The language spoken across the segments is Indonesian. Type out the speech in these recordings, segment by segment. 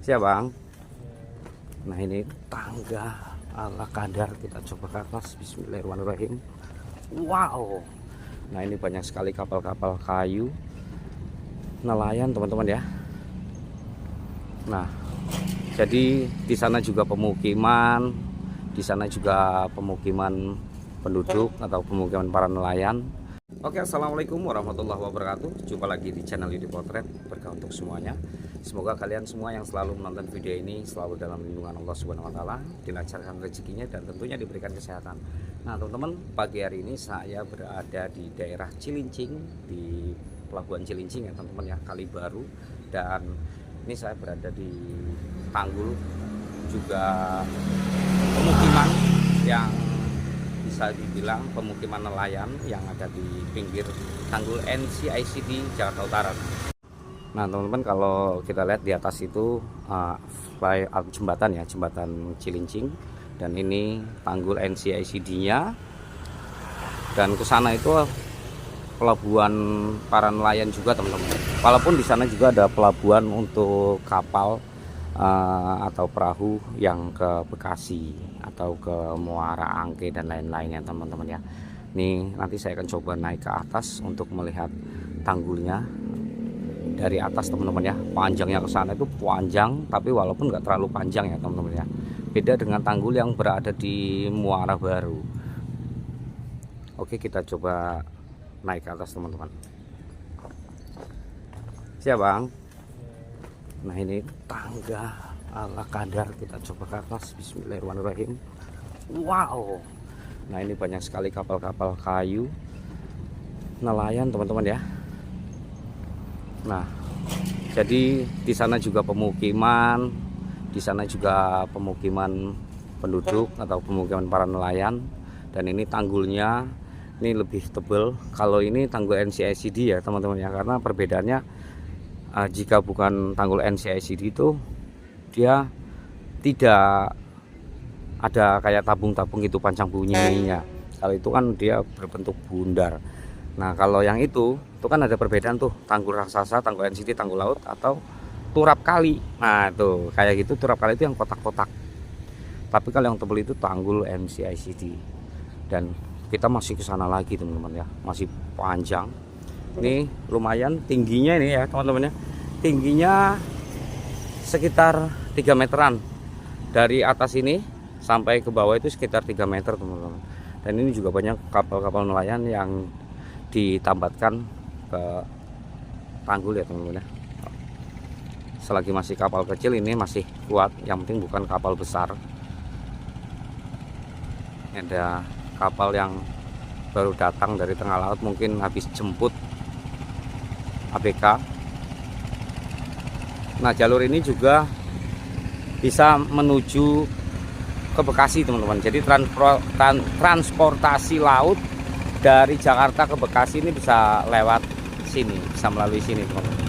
Siap bang. Nah ini tangga ala kadar, kita coba ke atas. Bismillahirrahmanirrahim. Wow. Nah ini banyak sekali kapal-kapal kayu nelayan teman-teman ya. Nah jadi di sana juga pemukiman, di sana juga pemukiman penduduk atau pemukiman para nelayan. Oke, assalamualaikum warahmatullahi wabarakatuh. Jumpa lagi di channel YouTube Potret. Berkah untuk semuanya. Semoga kalian semua yang selalu menonton video ini selalu dalam lindungan Allah Subhanahu Wa Taala, dilancarkan rezekinya dan tentunya diberikan kesehatan. Nah teman-teman, pagi hari ini saya berada di daerah Cilincing, di Pelabuhan Cilincing ya teman-teman ya, Kali Baru. Dan ini saya berada di tanggul, juga pemukiman yang bisa dibilang pemukiman nelayan yang ada di pinggir tanggul NCICD Jakarta Utara. Nah teman-teman, kalau kita lihat di atas itu jembatan ya, jembatan Cilincing, dan ini tanggul NCICD-nya, dan ke sana itu pelabuhan para nelayan juga teman-teman. Walaupun di sana juga ada pelabuhan untuk kapal atau perahu yang ke Bekasi atau ke Muara Angke dan lain-lain ya teman-teman ya. Nih nanti saya akan coba naik ke atas untuk melihat tanggulnya dari atas teman-teman ya. Panjangnya ke sana itu panjang, tapi walaupun nggak terlalu panjang ya teman-teman ya. Beda dengan tanggul yang berada di Muara Baru. Oke, kita coba naik ke atas teman-teman. Siap bang. Nah ini tangga ala kadar, kita coba ke atas. Bismillahirrahmanirrahim. Wow. Nah ini banyak sekali kapal-kapal kayu nelayan teman-teman ya. Nah jadi di sana juga pemukiman, di sana juga pemukiman penduduk atau pemukiman para nelayan. Dan ini tanggulnya ini lebih tebal. Kalau ini tanggul NCICD ya teman-teman ya, karena perbedaannya jika bukan tanggul NCICD itu dia tidak ada kayak tabung-tabung itu pancang bunyinya. Kalau itu kan dia berbentuk bundar. Nah kalau yang itu kan ada perbedaan tuh, tanggul raksasa, tanggul NCICD, tanggul laut atau turap kali. Nah tuh kayak gitu, turap kali itu yang kotak-kotak. Tapi kalau yang tebal itu tanggul NCICD. Dan kita masih ke sana lagi teman-teman ya, masih panjang. Ini lumayan tingginya ini ya teman-teman ya. Tingginya sekitar 3 meteran. Dari atas ini sampai ke bawah itu sekitar 3 meter teman-teman. Dan ini juga banyak kapal-kapal nelayan yang ditambatkan ke tanggul ya teman-teman ya. Selagi masih kapal kecil ini masih kuat, yang penting bukan kapal besar. Ada kapal yang baru datang dari tengah laut, mungkin habis jemput ABK. Nah jalur ini juga bisa menuju ke Bekasi teman-teman. Jadi transportasi laut dari Jakarta ke Bekasi ini bisa lewat sini, bisa melalui sini teman-teman.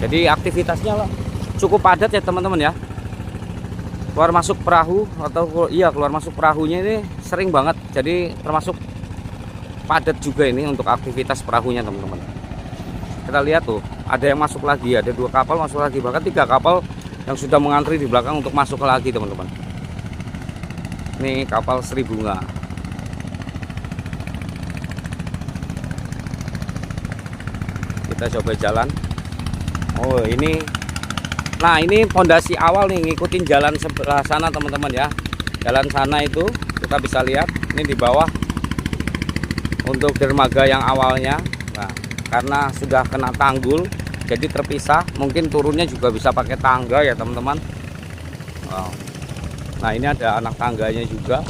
Jadi aktivitasnya cukup padat ya teman-teman ya. Keluar masuk perahu atau keluar masuk perahunya ini sering banget. Jadi termasuk padat juga ini untuk aktivitas perahunya teman-teman. Kita lihat tuh, ada yang masuk lagi, ada 2 kapal masuk lagi, bahkan 3 kapal yang sudah mengantri di belakang untuk masuk lagi teman-teman. Ini kapal Sri Bunga. Kita coba jalan. Oh ini, nah ini pondasi awal nih, ngikutin jalan sebelah sana teman-teman ya. Jalan sana itu kita bisa lihat, ini di bawah untuk dermaga yang awalnya. Nah karena sudah kena tanggul jadi terpisah, mungkin turunnya juga bisa pakai tangga ya teman-teman. Wow. Nah ini ada anak tangganya juga,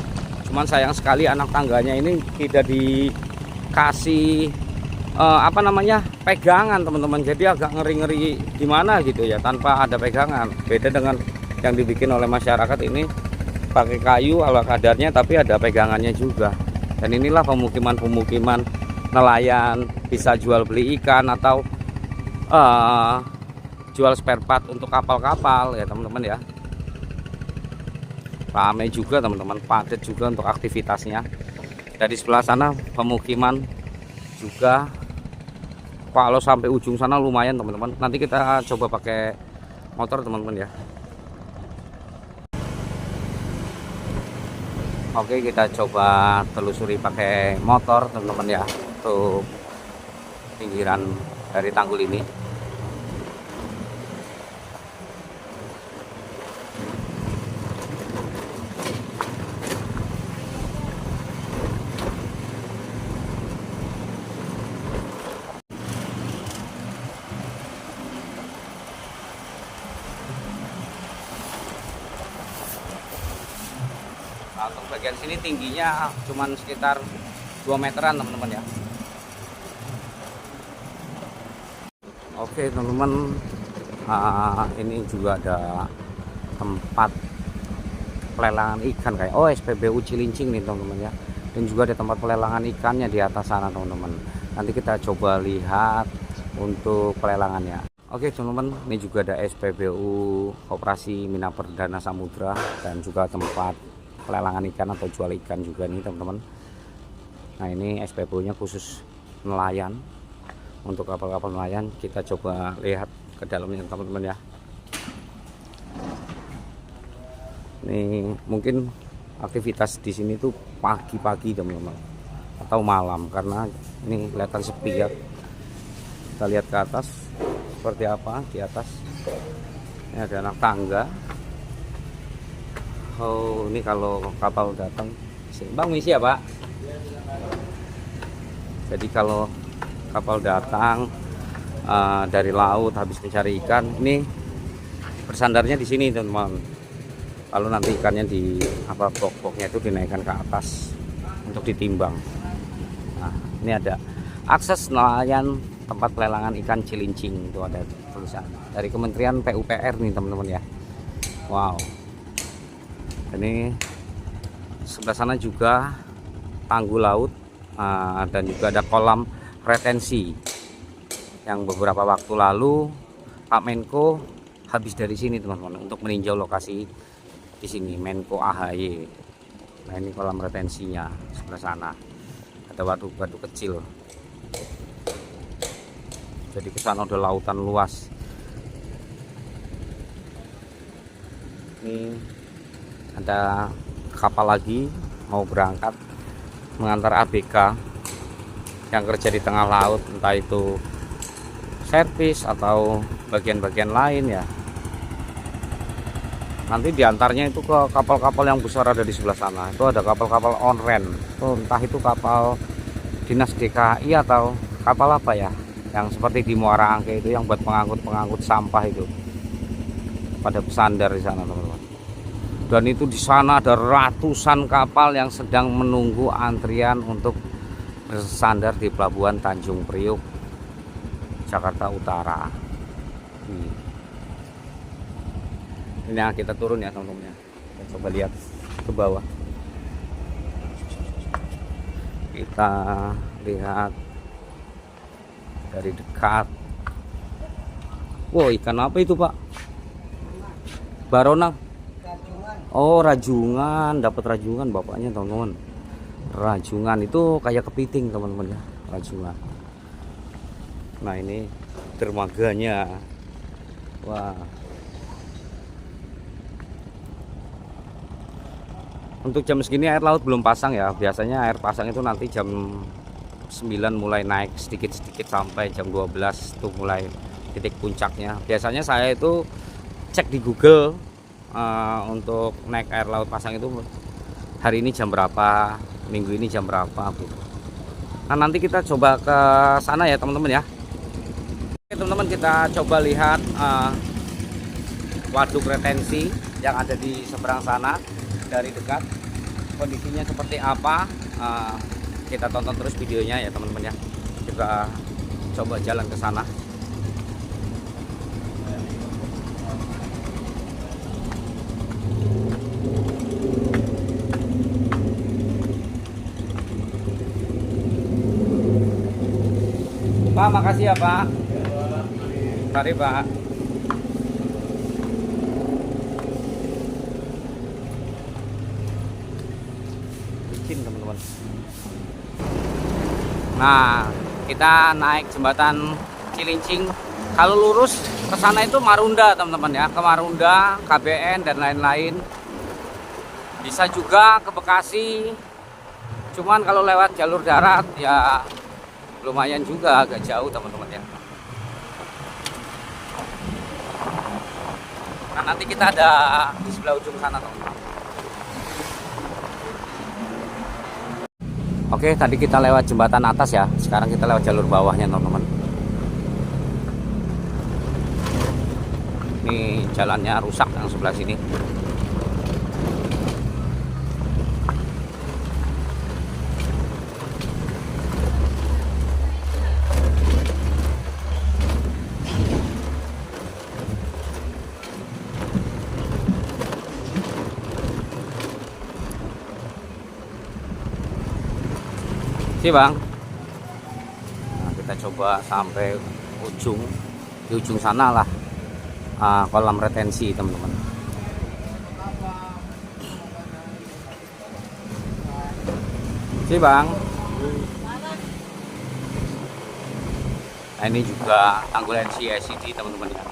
cuman sayang sekali anak tangganya ini tidak dikasih pegangan teman-teman. Jadi agak ngeri-ngeri gimana gitu ya tanpa ada pegangan. Beda dengan yang dibikin oleh masyarakat, ini pakai kayu ala kadarnya tapi ada pegangannya juga. Dan inilah nelayan, bisa jual beli ikan atau jual spare part untuk kapal-kapal ya teman-teman ya. Ramai juga teman-teman, padat juga untuk aktivitasnya. Dari sebelah sana pemukiman juga, kalau sampai ujung sana lumayan teman-teman. Nanti kita coba pakai motor teman-teman ya. Oke, kita coba telusuri pakai motor teman-teman ya, untuk pinggiran dari tanggul ini. Nah, untuk bagian sini tingginya cuman sekitar 2 meteran teman-teman ya. Oke teman-teman, ini juga ada tempat pelelangan ikan kayak SPBU Cilincing nih teman-teman ya. Dan juga ada tempat pelelangan ikannya di atas sana teman-teman. Nanti kita coba lihat untuk pelelangannya. Oke teman-teman, ini juga ada SPBU Koperasi Mina Perdana Samudra dan juga tempat pelelangan ikan atau jual ikan juga nih teman-teman. Nah ini SPBU nya khusus nelayan, untuk kapal-kapal nelayan. Kita coba lihat ke dalamnya teman-teman ya. Ini mungkin aktivitas di sini tuh pagi-pagi teman-teman atau malam, karena ini kelihatan sepi ya. Kita lihat ke atas seperti apa di atas. Ini ada anak tangga. Oh, ini kalau kapal datang, Bang misi ya Pak. Jadi kalau kapal datang dari laut habis mencari ikan, ini bersandarnya di sini teman-teman. Lalu nanti ikannya di box-boxnya itu dinaikkan ke atas untuk ditimbang. Nah, ini ada akses nelayan tempat pelelangan ikan Cilincing, itu ada tulisan dari Kementerian PUPR nih teman-teman ya. Wow. Ini sebelah sana juga tanggul laut, dan juga ada kolam retensi yang beberapa waktu lalu Pak Menko habis dari sini teman-teman untuk meninjau lokasi di sini, Menko AHY. Nah ini kolam retensinya sebelah sana, ada waduk-waduk kecil. Jadi ke sana udah lautan luas. Ini ada kapal lagi mau berangkat mengantar ABK yang kerja di tengah laut, entah itu servis atau bagian-bagian lain ya. Nanti diantarnya itu ke kapal-kapal yang besar ada di sebelah sana. Itu ada kapal-kapal on rent, entah itu kapal dinas DKI atau kapal apa ya, yang seperti di Muara Angke itu yang buat pengangkut sampah itu, pada bersandar di sana teman-teman. Dan itu di sana ada ratusan kapal yang sedang menunggu antrian untuk bersandar di Pelabuhan Tanjung Priok, Jakarta Utara. Ini yang kita turun ya teman-teman. Kita coba lihat ke bawah. Kita lihat dari dekat. Wow, ikan apa itu Pak? Barona. Oh, rajungan, dapat rajungan bapaknya teman-teman. Rajungan itu kayak kepiting teman-teman ya, rajungan. Nah ini dermaganya. Wah. Untuk jam segini air laut belum pasang ya. Biasanya air pasang itu nanti jam 9 mulai naik sedikit-sedikit sampai jam 12 tuh mulai titik puncaknya. Biasanya saya itu cek di Google untuk naik air laut pasang itu hari ini jam berapa, minggu ini jam berapa gitu. Nah nanti kita coba ke sana ya teman-teman ya. Oke teman-teman, kita coba lihat waduk retensi yang ada di seberang sana dari dekat. Kondisinya seperti apa, kita tonton terus videonya ya teman-teman ya. Kita coba jalan ke sana. Pak, makasih ya Pak. Mari Pak. Nah, kita naik jembatan Cilincing. Kalau lurus ke sana itu Marunda, teman-teman ya. Ke Marunda, KBN dan lain-lain. Bisa juga ke Bekasi. Cuman kalau lewat jalur darat ya lumayan juga, agak jauh teman-teman ya. Nah, nanti kita ada di sebelah ujung sana teman-teman. Oke, tadi kita lewat jembatan atas ya. Sekarang kita lewat jalur bawahnya teman-teman. Ini jalannya rusak yang sebelah sini. Sih bang. Nah, kita coba sampai ujung, di ujung sana lah kolam retensi teman-teman. Sih bang. Nah, ini juga tanggul NCSD teman-teman ya.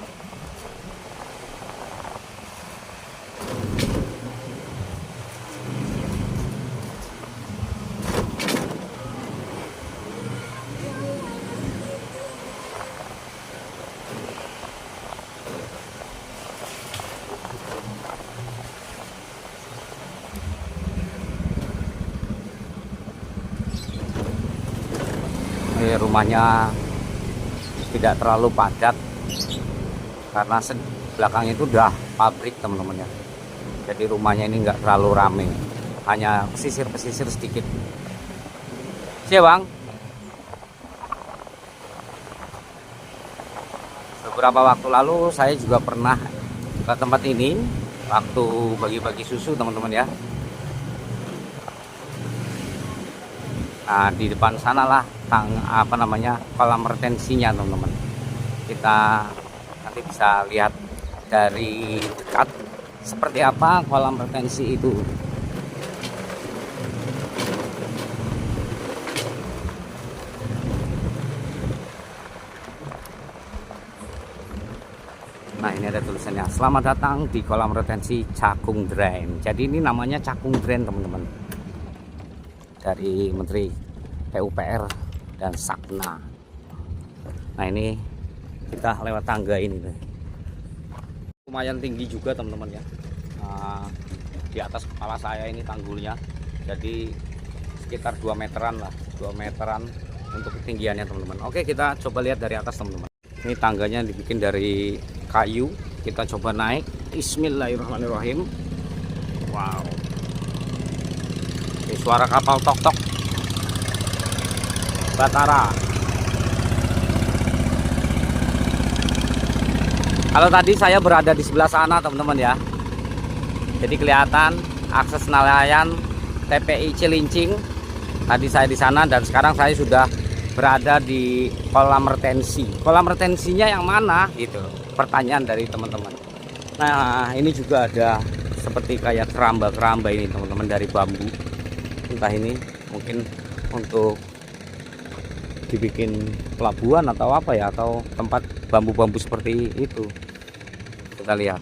Rumahnya tidak terlalu padat karena belakangnya itu udah pabrik teman-teman ya. Jadi rumahnya ini enggak terlalu rame, hanya pesisir-pesisir sedikit. Siap bang. Beberapa waktu lalu saya juga pernah ke tempat ini waktu bagi-bagi susu teman-teman ya. Nah, di depan sanalah kolam retensinya teman-teman. Kita nanti bisa lihat dari dekat seperti apa kolam retensi itu. Nah, ini ada tulisannya, selamat datang di kolam retensi Cakung Drain. Jadi ini namanya Cakung Drain teman-teman, dari Menteri PUPR dan Sakna. Nah, ini kita lewat tangga ini lumayan tinggi juga teman-teman ya. Di atas kepala saya ini tanggulnya, jadi sekitar 2 meteran lah, 2 meteran untuk ketinggiannya teman-teman. Oke, kita coba lihat dari atas teman-teman. Ini tangganya dibikin dari kayu. Kita coba naik. Bismillahirrahmanirrahim. Wow, ini suara kapal tok-tok Batara. Kalau tadi saya berada di sebelah sana teman-teman ya, jadi kelihatan akses nelayan TPI Cilincing. Tadi saya di sana dan sekarang saya sudah berada di kolam retensi. Kolam retensinya yang mana? Gitu pertanyaan dari teman-teman. Nah, ini juga ada seperti kayak keramba-keramba ini teman-teman, dari bambu. Entah ini mungkin untuk dibikin pelabuhan atau apa ya, atau tempat bambu-bambu seperti itu. Kita lihat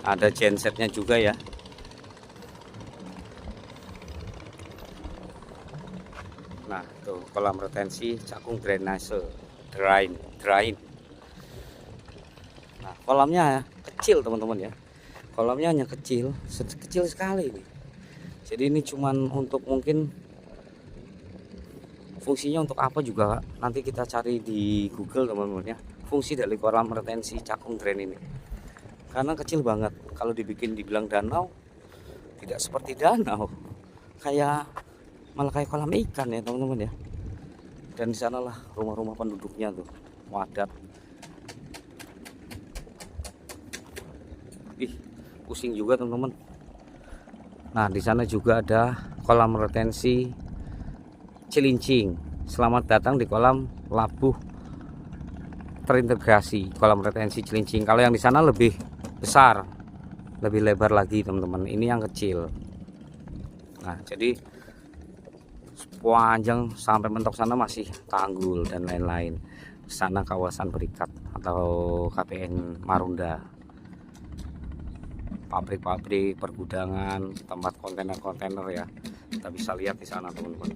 ada gensetnya juga ya. Nah, tuh kolam retensi Cakung Drainase Drain. Nah, kolamnya kecil teman-teman ya, kolamnya hanya kecil sekali nih. Jadi ini cuman untuk mungkin fungsinya untuk apa juga nanti kita cari di Google teman-teman ya, fungsi dari kolam retensi Cakung Drain ini. Karena kecil banget, kalau dibikin dibilang danau tidak seperti danau, malah kayak kolam ikan ya teman-teman ya. Dan di sanalah rumah-rumah penduduknya tuh, wadat. Pusing juga teman-teman. Nah, di sana juga ada kolam retensi Cilincing. Selamat datang di kolam labuh terintegrasi kolam retensi Cilincing. Kalau yang di sana lebih besar, lebih lebar lagi teman-teman. Ini yang kecil. Nah, jadi panjang sampai mentok sana masih Tanggul dan lain-lain. Sana kawasan berikat atau KPN Marunda, pabrik-pabrik, pergudangan, tempat kontainer-kontainer ya. Kita bisa lihat di sana teman-teman,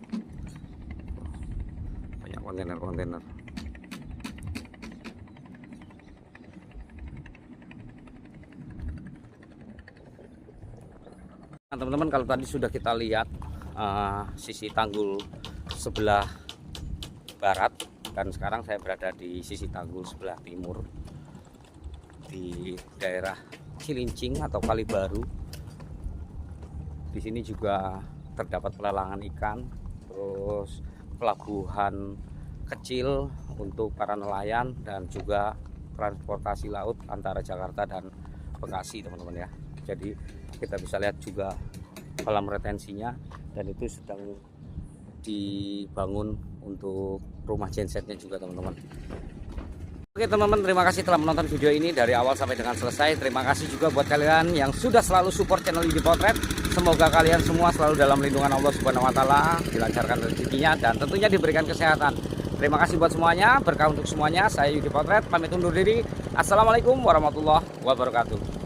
banyak kontainer-kontainer. Nah, teman-teman, kalau tadi sudah kita lihat sisi Tanggul sebelah barat, dan sekarang saya berada di sisi Tanggul sebelah timur di daerah Cilincing atau Kali Baru. Di sini juga terdapat pelelangan ikan, terus pelabuhan kecil untuk para nelayan, dan juga transportasi laut antara Jakarta dan Bekasi teman-teman ya. Jadi kita bisa lihat juga kolam retensinya, dan itu sedang dibangun untuk rumah gensetnya juga teman-teman. Oke teman-teman, terima kasih telah menonton video ini dari awal sampai dengan selesai. Terima kasih juga buat kalian yang sudah selalu support channel Yudi Potret. Semoga kalian semua selalu dalam lindungan Allah Subhanahu wa taala, dilancarkan rezekinya, dan tentunya diberikan kesehatan. Terima kasih buat semuanya, berkah untuk semuanya. Saya Yudi Potret pamit undur diri. Assalamualaikum warahmatullahi wabarakatuh.